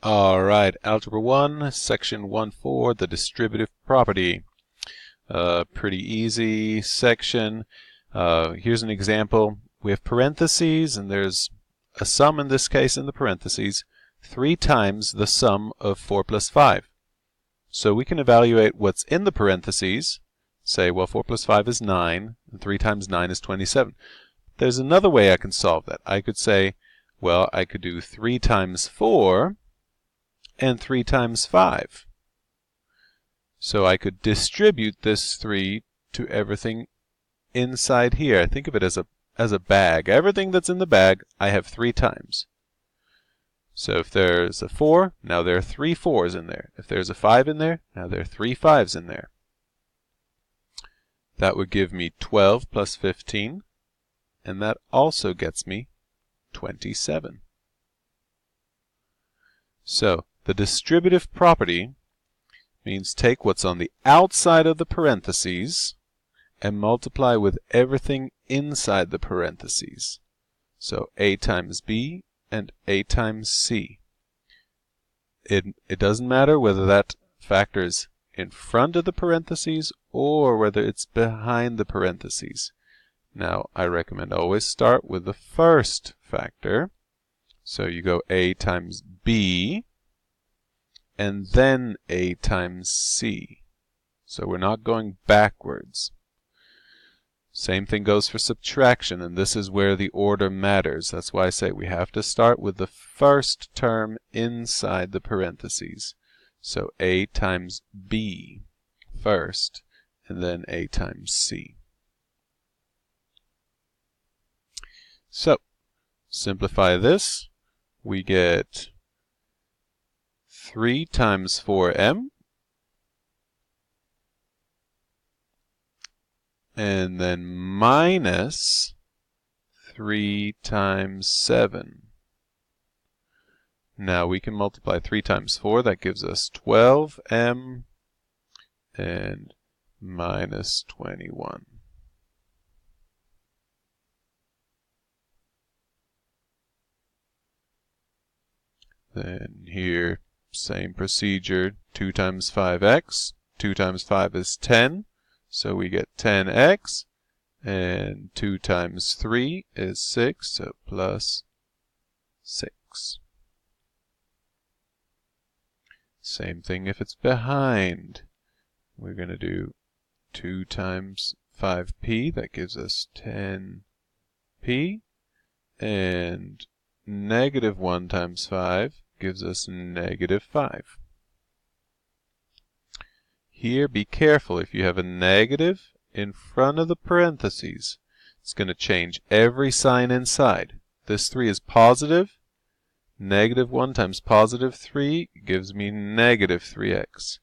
All right, Algebra 1, Section 1.4, the distributive property. Pretty easy section. Here's an example. We have parentheses, and there's a sum in this case in the parentheses, 3 times the sum of 4 plus 5. So we can evaluate what's in the parentheses, say, well, 4 plus 5 is 9, and 3 times 9 is 27. There's another way I can solve that. I could say, well, I could do 3 times 4, and 3 times 5. So I could distribute this 3 to everything inside here. I think of it as a bag. Everything that's in the bag, I have 3 times. So if there's a 4, now there are 3 4s in there. If there's a 5 in there, now there are 3 5s in there. That would give me 12 plus 15, and that also gets me 27. So the distributive property means take what's on the outside of the parentheses and multiply with everything inside the parentheses. So A times B and A times C. It doesn't matter whether that factor is in front of the parentheses or whether it's behind the parentheses. Now, I recommend always start with the first factor. So you go A times B, and then A times C. So we're not going backwards. Same thing goes for subtraction, and this is where the order matters. That's why I say we have to start with the first term inside the parentheses. So A times B first, and then A times C. So, simplify this. We get 3 times 4m, and then minus 3 times 7. Now we can multiply 3 times 4. That gives us 12m and minus 21. Then here, same procedure, 2 times 5x. 2 times 5 is 10, so we get 10x, and 2 times 3 is 6, so plus 6. Same thing if it's behind. We're going to do 2 times 5p, that gives us 10p, and negative 1 times 5 gives us negative 5. Here, be careful. If you have a negative in front of the parentheses, it's going to change every sign inside. This 3 is positive. Negative 1 times positive 3 gives me negative 3x.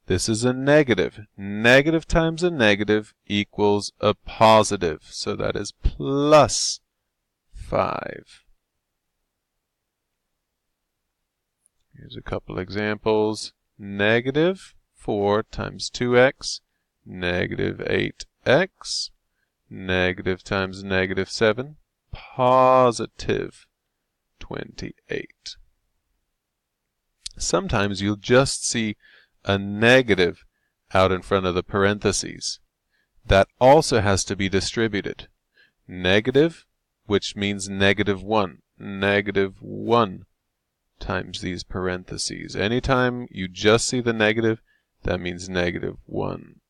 This is a negative. Negative times a negative equals a positive. So that is plus 5. Here's a couple examples. Negative 4 times 2x, negative 8x, negative times negative 7, positive 28. Sometimes you'll just see a negative out in front of the parentheses. That also has to be distributed. Negative, which means negative 1. Negative 1 times these parentheses. Anytime you just see the negative, that means negative 1.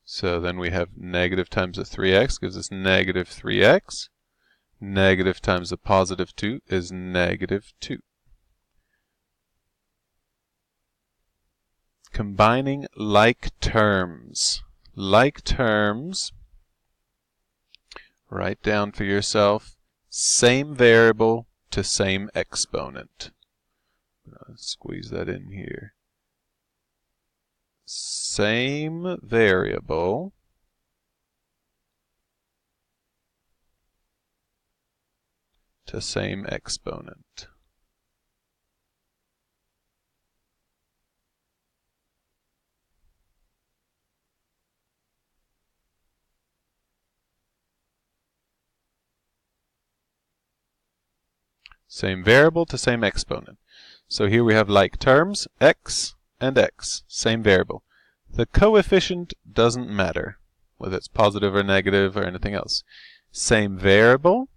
So then we have negative times a 3x gives us negative 3x. Negative times a positive 2 is negative 2. Combining like terms. Like terms, write down for yourself, same variable to same exponent. Squeeze that in here. Same variable to same exponent. Same variable to same exponent. So here we have like terms, x and x, same variable. The coefficient doesn't matter, whether it's positive or negative or anything else. Same variable,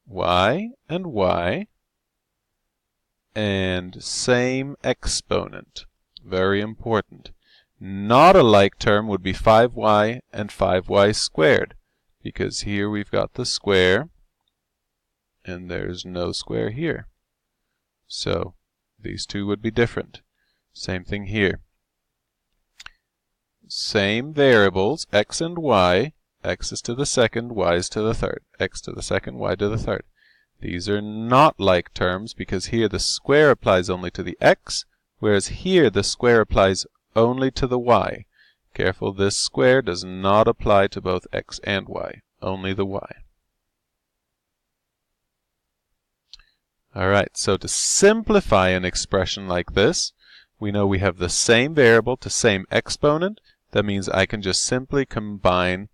y and y, and same exponent. Very important. Not a like term would be 5y and 5y squared, because here we've got the square, and there's no square here. So these two would be different. Same thing here. Same variables, x and y. X is to the second, y is to the third. X to the second, y to the third. These are not like terms because here the square applies only to the x, whereas here the square applies only to the y. Careful, this square does not apply to both x and y, only the y. Alright, so to simplify an expression like this, we know we have the same variable to same exponent. That means I can just simply combine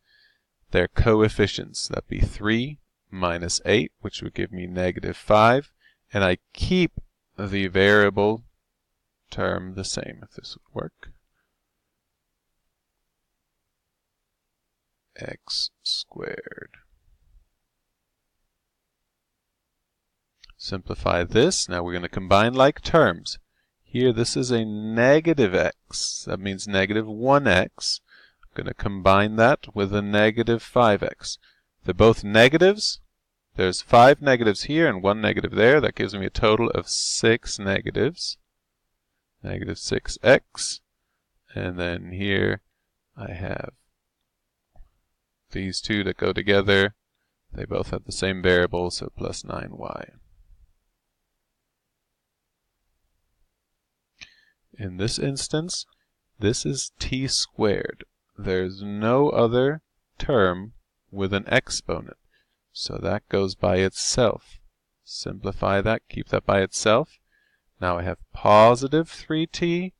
their coefficients. That'd be 3 minus 8, which would give me negative 5, and I keep the variable term the same, if this would work. X squared. Simplify this. Now we're going to combine like terms. Here this is a negative x. That means negative 1x. I'm going to combine that with a negative 5x. They're both negatives. There's 5 negatives here and 1 negative there. That gives me a total of 6 negatives. Negative 6x. And then here I have these two that go together. They both have the same variable, so plus 9y. In this instance, this is t squared. There's no other term with an exponent, so that goes by itself. Simplify that, keep that by itself. Now I have positive 3t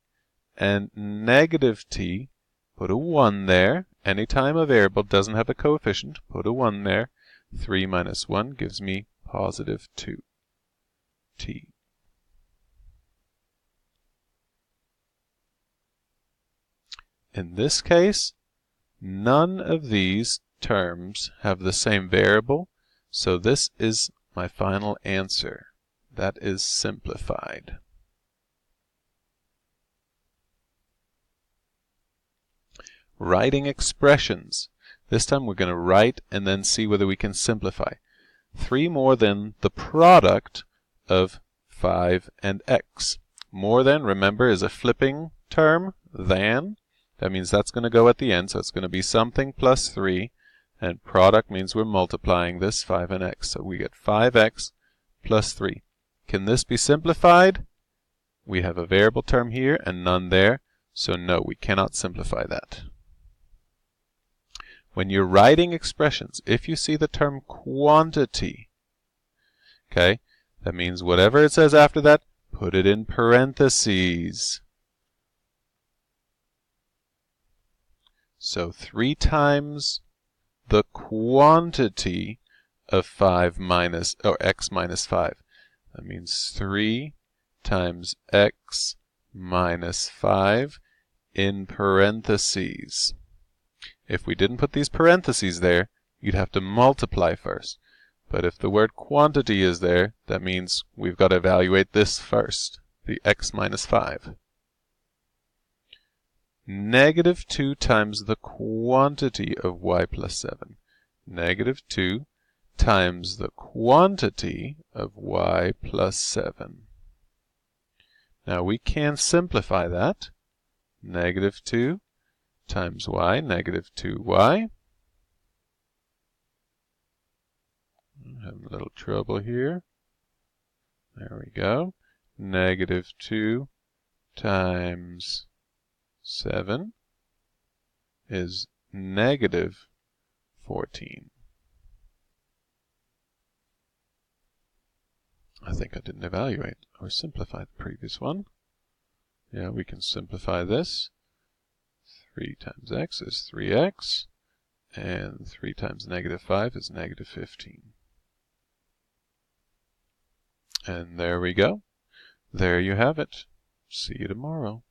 and negative t. Put a 1 there. Anytime a variable doesn't have a coefficient, put a 1 there. 3 minus 1 gives me positive 2t. In this case, none of these terms have the same variable, so this is my final answer. That is simplified. Writing expressions. This time we're going to write and then see whether we can simplify. 3 more than the product of 5 and x. More than, remember, is a flipping term, than. That means that's going to go at the end, so it's going to be something plus 3. And product means we're multiplying this 5 and x. So we get 5x plus 3. Can this be simplified? We have a variable term here and none there, so no, we cannot simplify that. When you're writing expressions, if you see the term quantity, okay, that means whatever it says after that, put it in parentheses. So 3 times the quantity of 5 minus, or x minus 5. That means 3 times x minus 5 in parentheses. If we didn't put these parentheses there, you'd have to multiply first. But if the word quantity is there, that means we've got to evaluate this first, the x minus 5. Negative 2 times the quantity of y plus 7. Negative 2 times the quantity of y plus 7. Now we can simplify that. Negative 2 times y, negative 2y. I'm having a little trouble here. There we go. Negative 2 times 7 is negative 14. I think I didn't evaluate or simplify the previous one. Yeah, we can simplify this. 3 times x is 3x, and 3 times negative 5 is negative 15. And there we go. There you have it. See you tomorrow.